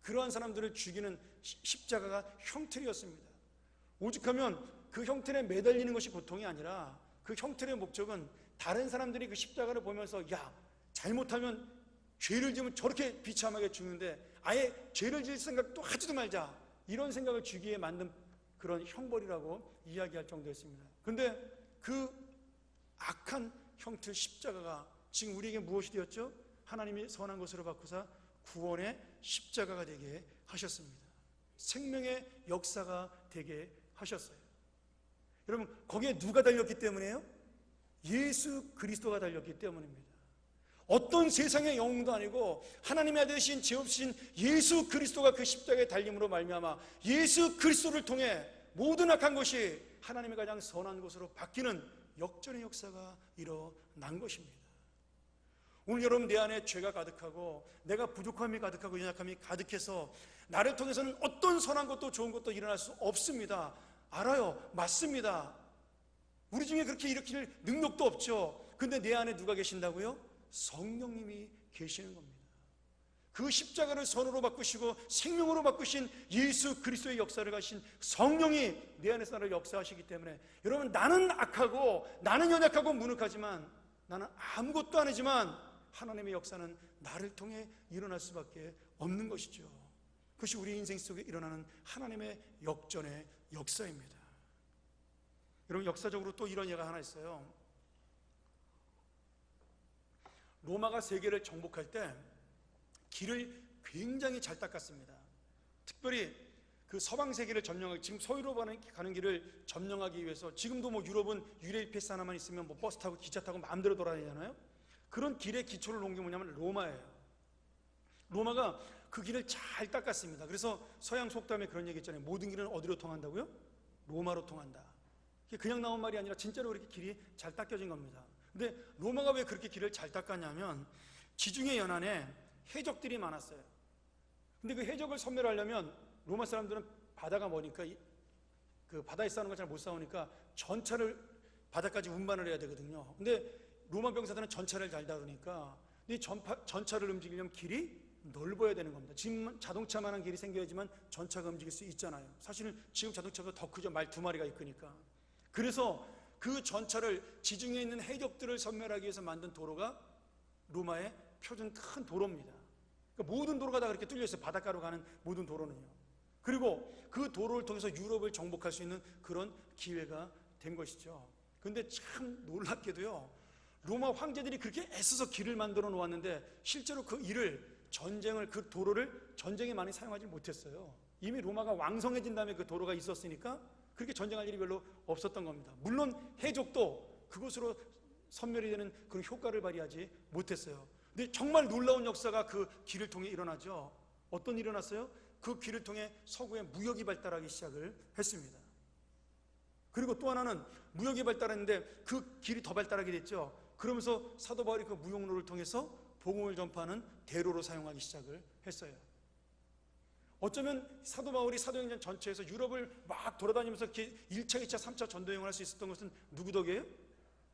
S2: 그러한 사람들을 죽이는 십자가가 형틀이었습니다. 오죽하면 그 형틀에 매달리는 것이 보통이 아니라 그 형틀의 목적은 다른 사람들이 그 십자가를 보면서 야, 잘못하면 죄를 지으면 저렇게 비참하게 죽는데 아예 죄를 지을 생각도 하지도 말자, 이런 생각을 주기에 만든 그런 형벌이라고 이야기할 정도였습니다. 그런데 그 악한 형틀 십자가가 지금 우리에게 무엇이 되었죠? 하나님이 선한 것으로 바꾸사 구원의 십자가가 되게 하셨습니다. 생명의 역사가 되게 하셨어요. 여러분, 거기에 누가 달렸기 때문이에요? 예수 그리스도가 달렸기 때문입니다. 어떤 세상의 영웅도 아니고 하나님의 아들 되신 죄 없으신 예수 그리스도가 그 십자가에 달림으로 말미암아 예수 그리스도를 통해 모든 악한 것이 하나님의 가장 선한 것으로 바뀌는 역전의 역사가 일어난 것입니다. 오늘 여러분, 내 안에 죄가 가득하고 내가 부족함이 가득하고 연약함이 가득해서 나를 통해서는 어떤 선한 것도 좋은 것도 일어날 수 없습니다. 알아요. 맞습니다. 우리 중에 그렇게 일으킬 능력도 없죠. 근데 내 안에 누가 계신다고요? 성령님이 계시는 겁니다. 그 십자가를 선으로 바꾸시고 생명으로 바꾸신 예수 그리스도의 역사를 가신 성령이 내 안에서 나를 역사하시기 때문에 여러분, 나는 악하고 나는 연약하고 무능하지만 나는 아무것도 아니지만 하나님의 역사는 나를 통해 일어날 수밖에 없는 것이죠. 그것이 우리 인생 속에 일어나는 하나님의 역전의 역사입니다. 여러분, 역사적으로 또 이런 예가 하나 있어요. 로마가 세계를 정복할 때 길을 굉장히 잘 닦았습니다. 특별히 그 서방 세계를 점령하기, 지금 서유로 가는 길을 점령하기 위해서, 지금도 유럽은 유레일 패스 하나만 있으면 버스 타고 기차 타고 마음대로 돌아다니잖아요. 그런 길의 기초를 놓은 게 뭐냐면 로마예요. 로마가 그 길을 잘 닦았습니다. 그래서 서양 속담에 그런 얘기 있잖아요. 모든 길은 어디로 통한다고요? 로마로 통한다. 그냥 나온 말이 아니라 진짜로 그렇게 길이 잘 닦여진 겁니다. 근데 로마가 왜 그렇게 길을 잘 닦았냐면 지중해 연안에 해적들이 많았어요. 근데 그 해적을 섬멸하려면 로마 사람들은 바다가 머니까 그 바다에 싸우는 걸 잘 못 싸우니까 전차를 바다까지 운반을 해야 되거든요. 근데 로마 병사들은 전차를 잘 다루니까 이 전차를 움직이려면 길이 넓어야 되는 겁니다. 지금 자동차만한 길이 생겨야지만 전차가 움직일 수 있잖아요. 사실은 지금 자동차보다 더 크죠. 말 2마리가 있으니까. 그래서 그 전차를 지중해에 있는 해적들을 섬멸하기 위해서 만든 도로가 로마의 표준 큰 도로입니다. 그러니까 모든 도로가 다 그렇게 뚫려 있어요. 바닷가로 가는 모든 도로는요. 그리고 그 도로를 통해서 유럽을 정복할 수 있는 그런 기회가 된 것이죠. 그런데 참 놀랍게도요, 로마 황제들이 그렇게 애써서 길을 만들어 놓았는데 실제로 그 그 도로를 전쟁에 많이 사용하지 못했어요. 이미 로마가 왕성해진 다음에 그 도로가 있었으니까 그렇게 전쟁할 일이 별로 없었던 겁니다. 물론 해적도 그곳으로 섬멸이 되는 그런 효과를 발휘하지 못했어요. 근데 정말 놀라운 역사가 그 길을 통해 일어나죠. 어떤 일이 일어났어요? 그 길을 통해 서구의 무역이 발달하기 시작을 했습니다. 그리고 또 하나는 무역이 발달했는데 그 길이 더 발달하게 됐죠. 그러면서 사도 바울이 그 무역로를 통해서 복음을 전파하는 대로로 사용하기 시작을 했어요. 어쩌면 사도 바울이 사도행전 전체에서 유럽을 막 돌아다니면서 이렇게 1차, 2차, 3차 전도여행을 할 수 있었던 것은 누구 덕이에요?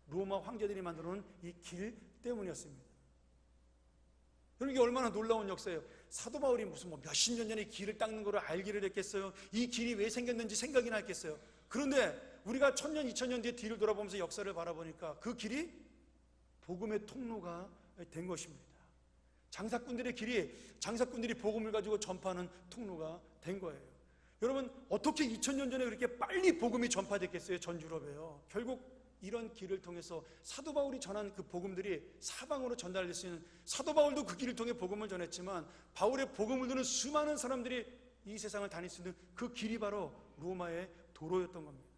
S2: 로마 황제들이 만들어 놓은 이 길 때문이었습니다. 여러분, 이게 얼마나 놀라운 역사예요. 사도 바울이 무슨 몇십 년 전에 길을 닦는 거를 알기를 했겠어요? 이 길이 왜 생겼는지 생각이나 했겠어요? 그런데 우리가 1000년, 2000년 뒤에 뒤를 돌아보면서 역사를 바라보니까 그 길이 복음의 통로가 된 것입니다. 장사꾼들이 복음을 가지고 전파하는 통로가 된 거예요. 여러분, 어떻게 2000년 전에 그렇게 빨리 복음이 전파됐겠어요? 전 유럽에요. 결국 이런 길을 통해서 사도 바울이 전한 그 복음들이 사방으로 전달될 수 있는, 사도 바울도 그 길을 통해 복음을 전했지만 바울의 복음을 듣는 수많은 사람들이 이 세상을 다닐 수 있는 그 길이 바로 로마의 도로였던 겁니다.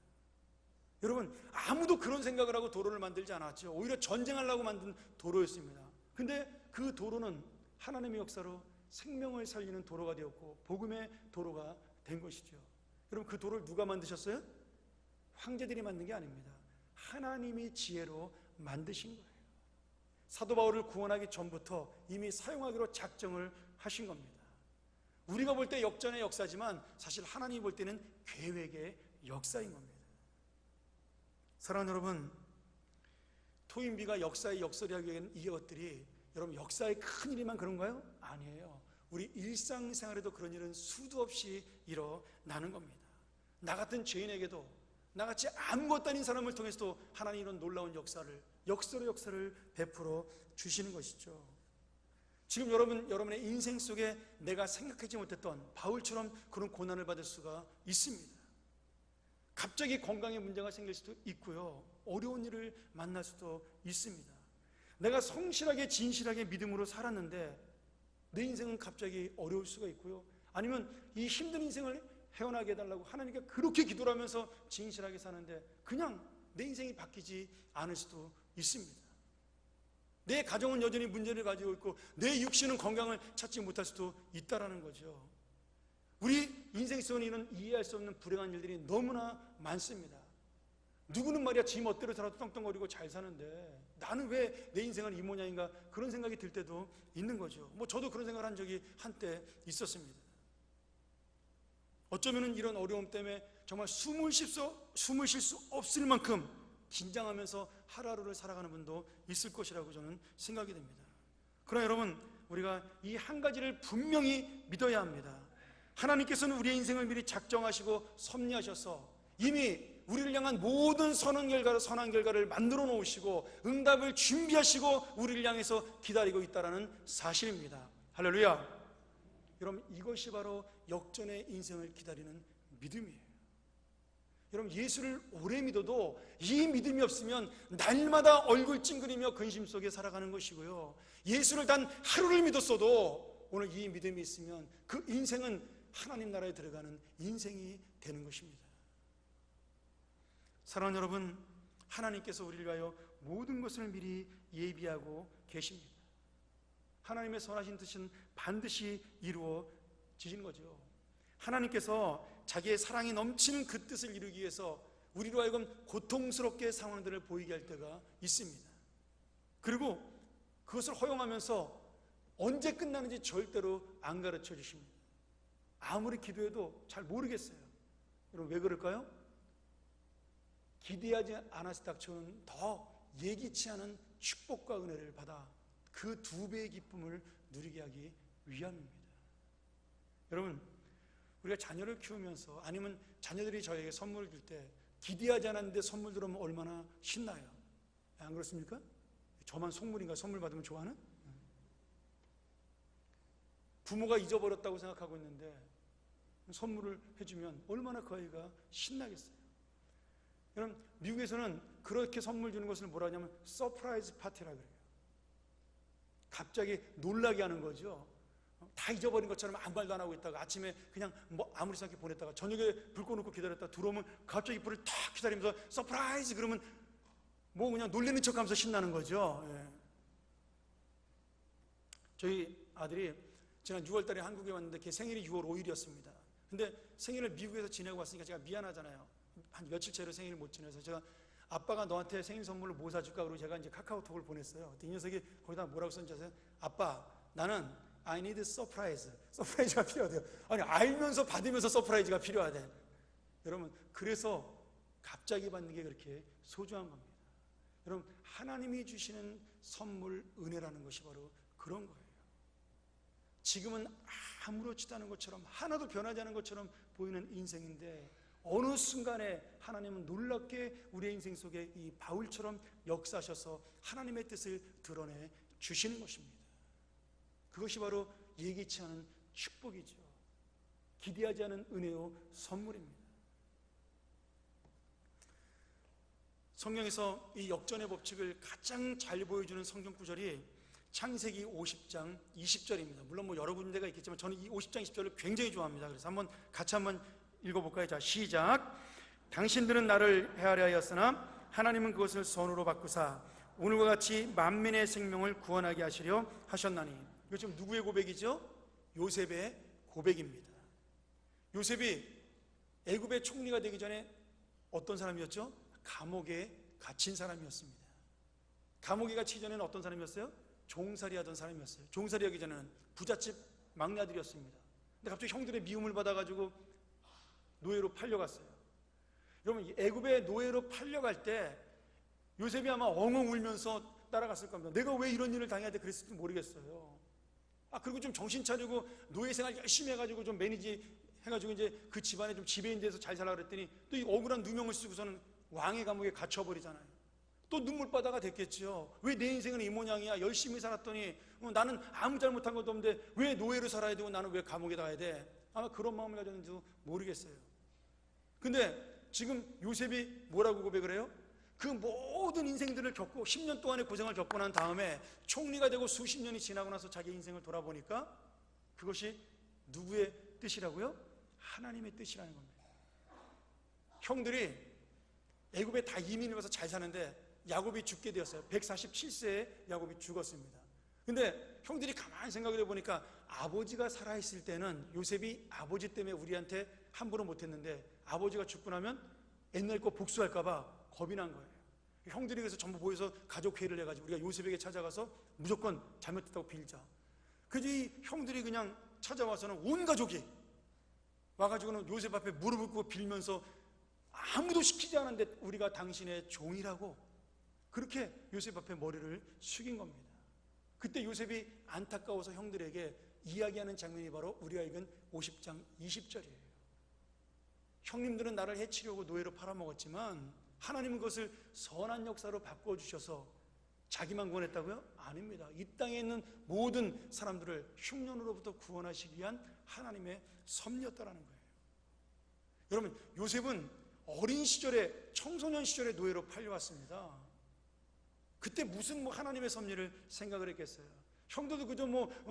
S2: 여러분, 아무도 그런 생각을 하고 도로를 만들지 않았죠. 오히려 전쟁하려고 만든 도로였습니다. 근데 그 도로는 하나님의 역사로 생명을 살리는 도로가 되었고 복음의 도로가 된 것이죠. 여러분, 그 도로를 누가 만드셨어요? 황제들이 만든 게 아닙니다. 하나님이 지혜로 만드신 거예요. 사도 바울을 구원하기 전부터 이미 사용하기로 작정을 하신 겁니다. 우리가 볼 때 역전의 역사지만 사실 하나님이 볼 때는 계획의 역사인 겁니다. 사랑하는 여러분, 토인비가 역사의 역설이라기에는 이 것들이 여러분 역사의 큰 일이만 그런가요? 아니에요. 우리 일상생활에도 그런 일은 수도 없이 일어나는 겁니다. 나 같은 죄인에게도, 나같이 아무것도 아닌 사람을 통해서도 하나님 이런 놀라운 역사를 베풀어 주시는 것이죠. 지금 여러분의 인생 속에 내가 생각하지 못했던 바울처럼 그런 고난을 받을 수가 있습니다. 갑자기 건강에 문제가 생길 수도 있고요, 어려운 일을 만날 수도 있습니다. 내가 성실하게 진실하게 믿음으로 살았는데 내 인생은 갑자기 어려울 수가 있고요, 아니면 이 힘든 인생을 헤어나게 해달라고 하나님께 그렇게 기도를 하면서 진실하게 사는데 그냥 내 인생이 바뀌지 않을 수도 있습니다. 내 가정은 여전히 문제를 가지고 있고 내 육신은 건강을 찾지 못할 수도 있다라는 거죠. 우리 인생 속에 있는 이해할 수 없는 불행한 일들이 너무나 많습니다. 누구는 말이야 지 멋대로 살아도 떵떵거리고 잘 사는데 나는 왜 내 인생은 이 모양인가, 그런 생각이 들 때도 있는 거죠. 저도 그런 생각을 한 적이 한때 있었습니다. 어쩌면 이런 어려움 때문에 정말 숨을 쉴 수 없을 만큼 긴장하면서 하루하루를 살아가는 분도 있을 것이라고 저는 생각이 됩니다. 그러나 여러분, 우리가 이 한 가지를 분명히 믿어야 합니다. 하나님께서는 우리의 인생을 미리 작정하시고 섭리하셔서 이미 우리를 향한 모든 선한 결과를 만들어 놓으시고 응답을 준비하시고 우리를 향해서 기다리고 있다는 사실입니다. 할렐루야. 여러분, 이것이 바로 역전의 인생을 기다리는 믿음이에요. 여러분, 예수를 오래 믿어도 이 믿음이 없으면 날마다 얼굴 찡그리며 근심 속에 살아가는 것이고요, 예수를 단 하루를 믿었어도 오늘 이 믿음이 있으면 그 인생은 하나님 나라에 들어가는 인생이 되는 것입니다. 사랑하는 여러분, 하나님께서 우리를 위하여 모든 것을 미리 예비하고 계십니다. 하나님의 선하신 뜻은 반드시 이루어지는 거죠. 하나님께서 자기의 사랑이 넘치는 그 뜻을 이루기 위해서 우리로 하여금 고통스럽게 상황들을 보이게 할 때가 있습니다. 그리고 그것을 허용하면서 언제 끝나는지 절대로 안 가르쳐 주십니다. 아무리 기도해도 잘 모르겠어요. 여러분 왜 그럴까요? 기대하지 않았을 닥쳐오는 더 예기치 않은 축복과 은혜를 받아 그 2배의 기쁨을 누리게 하기 위함입니다. 여러분, 우리가 자녀를 키우면서 아니면 자녀들이 저에게 선물을 줄 때 기대하지 않았는데 선물 들어오면 얼마나 신나요? 안 그렇습니까? 저만 속물인가? 선물 받으면 좋아하는? 부모가 잊어버렸다고 생각하고 있는데 선물을 해주면 얼마나 그 아이가 신나겠어요. 여러분, 미국에서는 그렇게 선물 주는 것을 뭐라 하냐면 서프라이즈 파티라고 그래요. 갑자기 놀라게 하는 거죠. 다 잊어버린 것처럼 아무 말도 안 하고 있다가 아침에 그냥 뭐 아무렇지 않게 보냈다가 저녁에 불 꺼놓고 기다렸다가 들어오면 갑자기 불을 탁 기다리면서 서프라이즈 그러면 뭐 그냥 놀리는 척하면서 신나는 거죠. 예. 저희 아들이 지난 6월 달에 한국에 왔는데 걔 생일이 6월 5일이었습니다. 근데 생일을 미국에서 지내고 왔으니까 제가 미안하잖아요. 한 며칠째로 생일을 못 지내서 제가 아빠가 너한테 생일 선물로 뭐 사줄까? 그러고 제가 이제 카카오톡을 보냈어요. 이 녀석이 거기다 뭐라고 썼는지 아세요? 아빠, 나는 I need surprise. 서프라이즈가 필요하대요. 아니, 알면서 받으면서 서프라이즈가 필요하대. 여러분, 그래서 갑자기 받는 게 그렇게 소중한 겁니다. 여러분, 하나님이 주시는 선물, 은혜라는 것이 바로 그런 거예요. 지금은 아무렇지도 않은 것처럼 하나도 변하지 않은 것처럼 보이는 인생인데 어느 순간에 하나님은 놀랍게 우리의 인생 속에 이 바울처럼 역사하셔서 하나님의 뜻을 드러내 주시는 것입니다. 그것이 바로 예기치 않은 축복이죠. 기대하지 않은 은혜요 선물입니다. 성경에서 이 역전의 법칙을 가장 잘 보여주는 성경 구절이 창세기 50장 20절입니다. 물론 뭐 여러 군데가 있겠지만 저는 이 50장 20절을 굉장히 좋아합니다. 그래서 같이 한번 읽어볼까요? 자, 시작. 당신들은 나를 헤아려 하였으나 하나님은 그것을 선으로 바꾸사 오늘과 같이 만민의 생명을 구원하게 하시려 하셨나니. 이거 지금 누구의 고백이죠? 요셉의 고백입니다. 요셉이 애굽의 총리가 되기 전에 어떤 사람이었죠? 감옥에 갇힌 사람이었습니다. 감옥에 갇히기 전에는 어떤 사람이었어요? 종살이 하던 사람이었어요. 종살이 하기 전에는 부잣집 막내 아들이었습니다. 근데 갑자기 형들의 미움을 받아가지고 노예로 팔려갔어요. 여러분, 애굽의 노예로 팔려갈 때 요셉이 아마 엉엉 울면서 따라갔을 겁니다. 내가 왜 이런 일을 당해야 돼? 그랬을지 모르겠어요. 그리고 좀 정신 차리고 노예 생활 열심히 해가지고 좀 매니지 해가지고 이제 그 집안에 좀 지배인 돼서 잘 살라 그랬더니 또 이 억울한 누명을 쓰고서는 왕의 감옥에 갇혀버리잖아요. 또 눈물바다가 됐겠죠. 왜 내 인생은 이 모양이야? 열심히 살았더니 나는 아무 잘못한 것도 없는데 왜 노예로 살아야 되고 나는 왜 감옥에 가야 돼? 아마 그런 마음을 가졌는지도 모르겠어요. 근데 지금 요셉이 뭐라고 고백을 해요? 그 모든 인생들을 겪고 10년 동안의 고생을 겪고 난 다음에 총리가 되고 수십 년이 지나고 나서 자기 인생을 돌아보니까 그것이 누구의 뜻이라고요? 하나님의 뜻이라는 겁니다. 형들이 애굽에 다 이민을 와서 잘 사는데 야곱이 죽게 되었어요. 147세에 야곱이 죽었습니다. 근데 형들이 가만히 생각을 해보니까 아버지가 살아있을 때는 요셉이 아버지 때문에 우리한테 함부로 못했는데 아버지가 죽고 나면 옛날 거 복수할까봐 겁이 난 거예요. 형들이 그래서 전부 모여서 가족회의를 해가지고 우리가 요셉에게 찾아가서 무조건 잘못했다고 빌자. 그래서 이 형들이 그냥 찾아와서는 온 가족이 와가지고는 요셉 앞에 무릎을 꿇고 빌면서 아무도 시키지 않았는데 우리가 당신의 종이라고 그렇게 요셉 앞에 머리를 숙인 겁니다. 그때 요셉이 안타까워서 형들에게 이야기하는 장면이 바로 우리가 읽은 50장 20절이에요. 형님들은 나를 해치려고 노예로 팔아먹었지만 하나님은 그것을 선한 역사로 바꿔주셔서 자기만 구원했다고요? 아닙니다. 이 땅에 있는 모든 사람들을 흉년으로부터 구원하시기 위한 하나님의 섭리였다라는 거예요. 여러분, 요셉은 어린 시절에 청소년 시절에 노예로 팔려왔습니다. 그때 무슨 하나님의 섭리를 생각을 했겠어요? 형들도 그저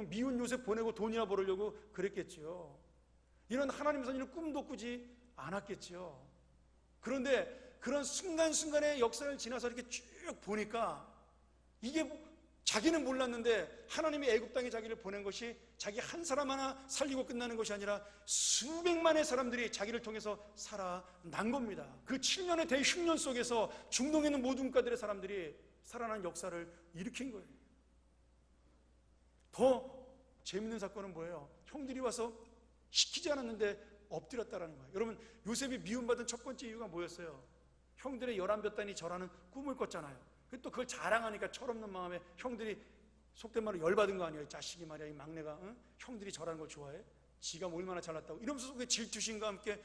S2: 미운 요셉 보내고 돈이나 벌으려고 그랬겠죠. 이런 하나님의 섭리를 꿈도 꾸지 않았겠죠. 그런데 그런 순간순간의 역사를 지나서 이렇게 쭉 보니까 이게 자기는 몰랐는데 하나님이 애굽 땅에 자기를 보낸 것이 자기 한 사람 하나 살리고 끝나는 것이 아니라 수백만의 사람들이 자기를 통해서 살아난 겁니다. 그 7년의 대흉년 속에서 중동에 있는 모든 국가들의 사람들이 살아난 역사를 일으킨 거예요. 더 재밌는 사건은 뭐예요? 형들이 와서 시키지 않았는데 엎드렸다라는 거예요. 여러분, 요셉이 미움받은 첫 번째 이유가 뭐였어요? 형들의 11뼘단이 절하는 꿈을 꿨잖아요. 또 그걸 자랑하니까 철없는 마음에 형들이 속된 말로 열받은 거 아니에요? 이 자식이 말이야, 이 막내가 형들이 절하는 걸 좋아해? 지가 뭐 얼마나 잘났다고 이러면서 속에 질투심과 함께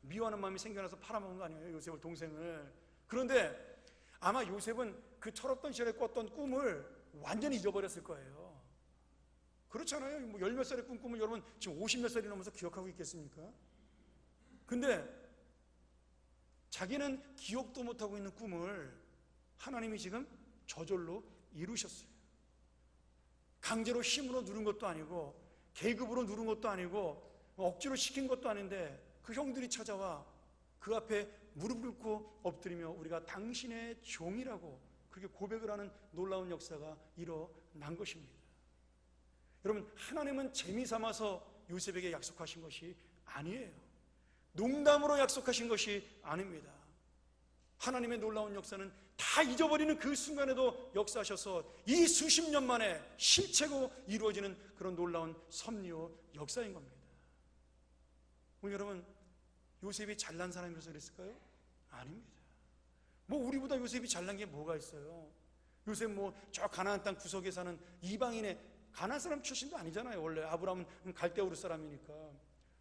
S2: 미워하는 마음이 생겨나서 팔아먹은 거 아니에요? 요셉을, 동생을. 그런데 아마 요셉은 그 철없던 시절에 꿨던 꿈을 완전히 잊어버렸을 거예요. 그렇잖아요. 뭐 10몇 살에 꾼 꿈을 여러분 지금 50몇 살이 넘어서 기억하고 있겠습니까? 근데 자기는 기억도 못하고 있는 꿈을 하나님이 지금 저절로 이루셨어요. 강제로 힘으로 누른 것도 아니고 계급으로 누른 것도 아니고 억지로 시킨 것도 아닌데 그 형들이 찾아와 그 앞에 무릎 꿇고 엎드리며 우리가 당신의 종이라고 그렇게 고백을 하는 놀라운 역사가 일어난 것입니다. 여러분, 하나님은 재미삼아서 요셉에게 약속하신 것이 아니에요. 농담으로 약속하신 것이 아닙니다. 하나님의 놀라운 역사는 다 잊어버리는 그 순간에도 역사하셔서 이 수십 년 만에 실체고 이루어지는 그런 놀라운 섭리요 역사인 겁니다. 오늘 여러분, 요셉이 잘난 사람이라서 그랬을까요? 아닙니다. 뭐 우리보다 요셉이 잘난 게 뭐가 있어요? 요셉 뭐 저 가나안 땅 구석에 사는 이방인의 가나안 사람 출신도 아니잖아요. 원래 아브라함은 갈대우르 사람이니까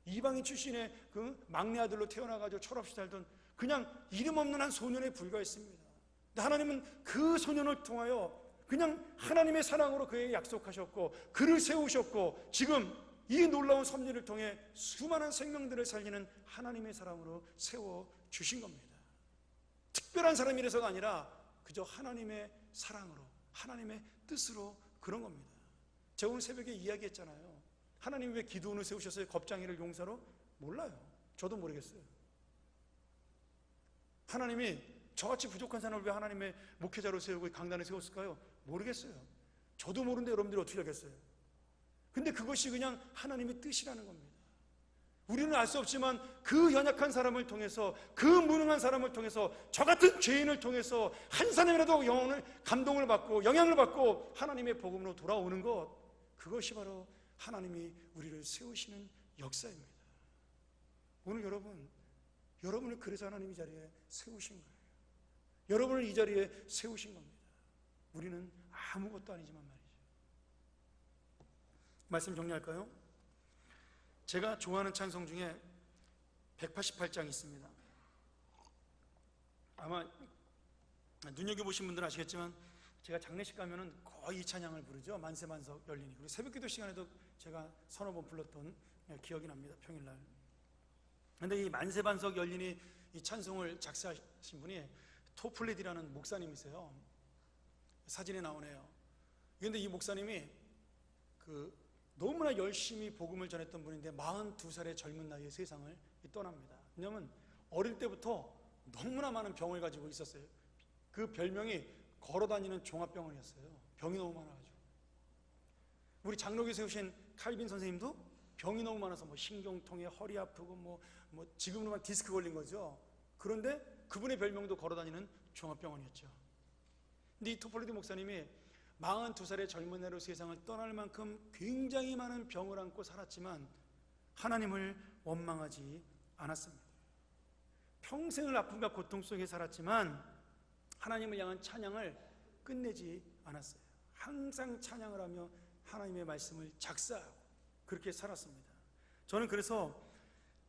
S2: 이방인 출신의 그 막내 아들로 태어나가지고 철없이 살던 그냥 이름 없는 한 소년에 불과했습니다. 근데 하나님은 그 소년을 통하여 그냥 하나님의 사랑으로 그에게 약속하셨고 그를 세우셨고 지금 이 놀라운 섭리를 통해 수많은 생명들을 살리는 하나님의 사랑으로 세워주신 겁니다. 특별한 사람이라서가 아니라 그저 하나님의 사랑으로 하나님의 뜻으로 그런 겁니다. 제가 오늘 새벽에 이야기했잖아요. 하나님이 왜 기드온을 세우셨어요? 겁장이를 용사로? 몰라요. 저도 모르겠어요. 하나님이 저같이 부족한 사람을 왜 하나님의 목회자로 세우고 강단에 세웠을까요? 모르겠어요. 저도 모르는데 여러분들이 어떻게 알겠어요? 근데 그것이 그냥 하나님의 뜻이라는 겁니다. 우리는 알 수 없지만 그 연약한 사람을 통해서 그 무능한 사람을 통해서 저 같은 죄인을 통해서 한 사람이라도 영혼을 감동을 받고 영향을 받고 하나님의 복음으로 돌아오는 것, 그것이 바로 하나님이 우리를 세우시는 역사입니다. 오늘 여러분을 그래서 하나님이 이 자리에 세우신 거예요. 여러분을 이 자리에 세우신 겁니다. 우리는 아무것도 아니지만 말이죠. 말씀 정리할까요? 제가 좋아하는 찬송 중에 188장이 있습니다. 아마 눈여겨보신 분들은 아시겠지만 제가 장례식 가면은 거의 이 찬양을 부르죠. 만세만석 열리니. 그리고 새벽기도 시간에도 제가 서너 번 불렀던 기억이 납니다. 평일날. 그런데 이 만세만석 열리니 이 찬송을 작사하신 분이 토플레디라는 목사님이세요. 사진에 나오네요. 그런데 이 목사님이 너무나 열심히 복음을 전했던 분인데 42살의 젊은 나이에 세상을 떠납니다. 왜냐하면 어릴 때부터 너무나 많은 병을 가지고 있었어요. 그 별명이 걸어다니는 종합병원이었어요. 병이 너무 많아가지고. 우리 장로교 세우신 칼빈 선생님도 병이 너무 많아서 뭐 신경통에 허리 아프고 뭐 지금으로만 디스크 걸린 거죠. 그런데 그분의 별명도 걸어다니는 종합병원이었죠. 근데 이 토폴리디 목사님이 42살의 젊은 나이로 세상을 떠날 만큼 굉장히 많은 병을 안고 살았지만 하나님을 원망하지 않았습니다. 평생을 아픔과 고통 속에 살았지만 하나님을 향한 찬양을 끝내지 않았어요. 항상 찬양을 하며 하나님의 말씀을 작사하고 그렇게 살았습니다. 저는 그래서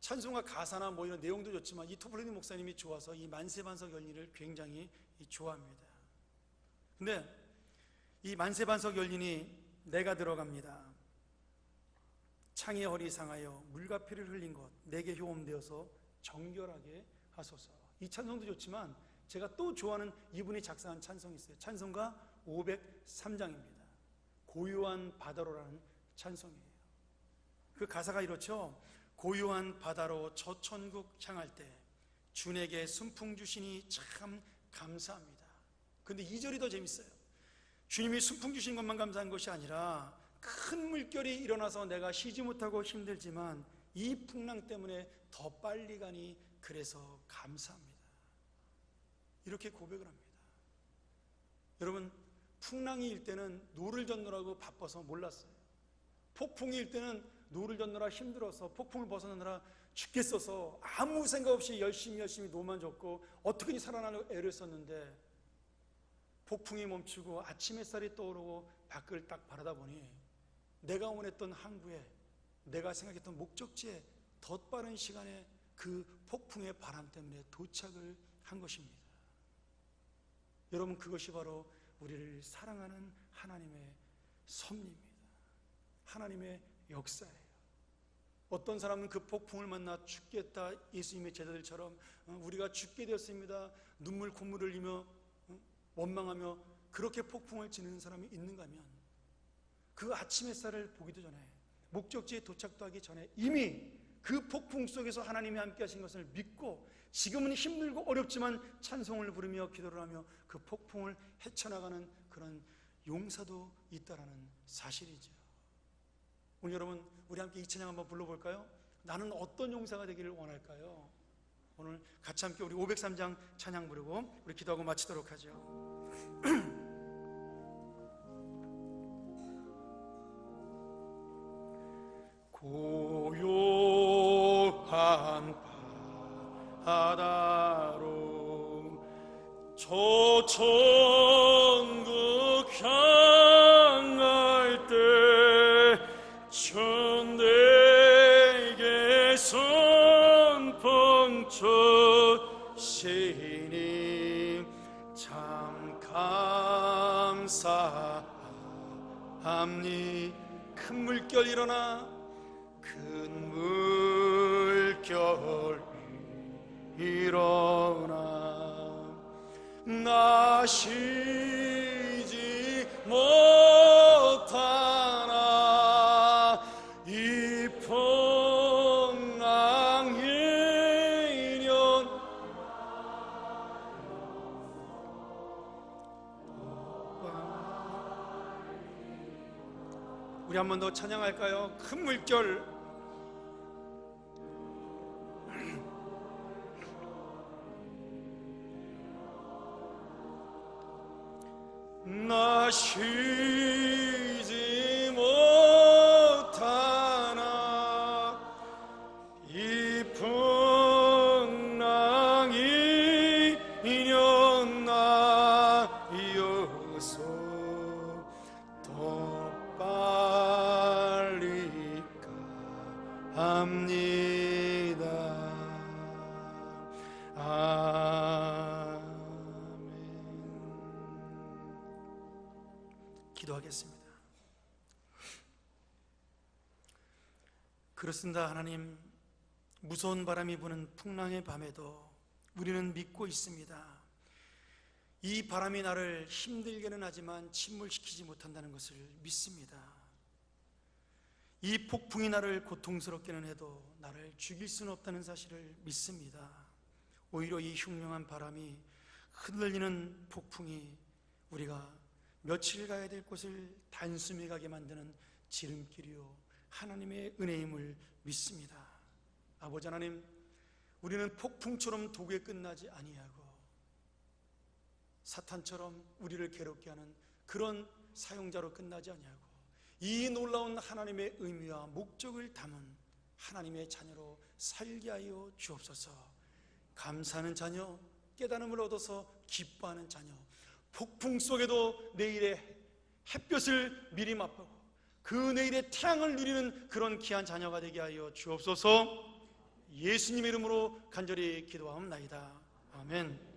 S2: 찬송과 가사나 뭐 이런 내용도 좋지만 이 토플리디 목사님이 좋아서 이 만세반석 열리를 굉장히 좋아합니다. 근데 이 만세반석 열리니 내가 들어갑니다. 창의 허리 상하여 물과 피를 흘린 것 내게 효험되어서 정결하게 하소서. 이 찬송도 좋지만 제가 또 좋아하는 이분이 작사한 찬송이 있어요. 찬송가 503장입니다. 고요한 바다로라는 찬송이에요. 그 가사가 이렇죠. 고요한 바다로 저 천국 향할 때 주에게 순풍 주시니 참 감사합니다. 근데 2절이 더 재밌어요. 주님이 순풍 주신 것만 감사한 것이 아니라 큰 물결이 일어나서 내가 쉬지 못하고 힘들지만 이 풍랑 때문에 더 빨리 가니 그래서 감사합니다. 이렇게 고백을 합니다. 여러분, 풍랑이 일 때는 노를 젓느라고 바빠서 몰랐어요. 폭풍이 일 때는 노를 젓느라 힘들어서, 폭풍을 벗어나느라 죽겠어서 아무 생각 없이 열심히 노만 젓고 어떻게든 살아나려고 애를 썼는데, 폭풍이 멈추고 아침 햇살이 떠오르고 밖을 딱 바라다 보니 내가 원했던 항구에, 내가 생각했던 목적지에 더 빠른 시간에 그 폭풍의 바람 때문에 도착을 한 것입니다. 여러분, 그것이 바로 우리를 사랑하는 하나님의 섭리입니다. 하나님의 역사예요. 어떤 사람은 그 폭풍을 만나 죽겠다, 예수님의 제자들처럼 우리가 죽게 되었습니다, 눈물 콧물을 흘리며 원망하며 그렇게 폭풍을 지르는 사람이 있는가 하면, 그 아침 햇살을 보기도 전에, 목적지에 도착도 하기 전에 이미 그 폭풍 속에서 하나님이 함께 하신 것을 믿고 지금은 힘들고 어렵지만 찬송을 부르며 기도를 하며 그 폭풍을 헤쳐나가는 그런 용사도 있다라는 사실이죠. 오늘 여러분, 우리 함께 이 찬양 한번 불러볼까요? 나는 어떤 용사가 되기를 원할까요? 오늘 같이 함께 우리 503장 찬양 부르고 우리 기도하고 마치도록 하죠. 고요한 바다로 저 천국 향할 때 전 내게 선풍쳐 시니 참 감사합니. 큰 물결 일어나, 큰 물결 일어나, 나 쉬지 못하나 이 풍랑의 년. 우리 한 번 더 찬양할까요? 큰 물결. 나 쉬지 못하나 이 풍랑이 일어나여서 더 빨리 갑니다. 기도하겠습니다. 그렇습니다. 하나님, 무서운 바람이 부는 풍랑의 밤에도 우리는 믿고 있습니다. 이 바람이 나를 힘들게는 하지만 침몰시키지 못한다는 것을 믿습니다. 이 폭풍이 나를 고통스럽게는 해도 나를 죽일 수는 없다는 사실을 믿습니다. 오히려 이 흉흉한 바람이, 흔들리는 폭풍이 우리가 며칠 가야 될 곳을 단숨에 가게 만드는 지름길이요 하나님의 은혜임을 믿습니다. 아버지 하나님, 우리는 폭풍처럼 독에 끝나지 아니하고 사탄처럼 우리를 괴롭게 하는 그런 사용자로 끝나지 아니하고 이 놀라운 하나님의 의미와 목적을 담은 하나님의 자녀로 살게 하여 주옵소서. 감사하는 자녀, 깨달음을 얻어서 기뻐하는 자녀, 폭풍 속에도 내일의 햇볕을 미리 맛보고 그 내일의 태양을 누리는 그런 귀한 자녀가 되게 하여 주옵소서. 예수님의 이름으로 간절히 기도하옵나이다. 아멘.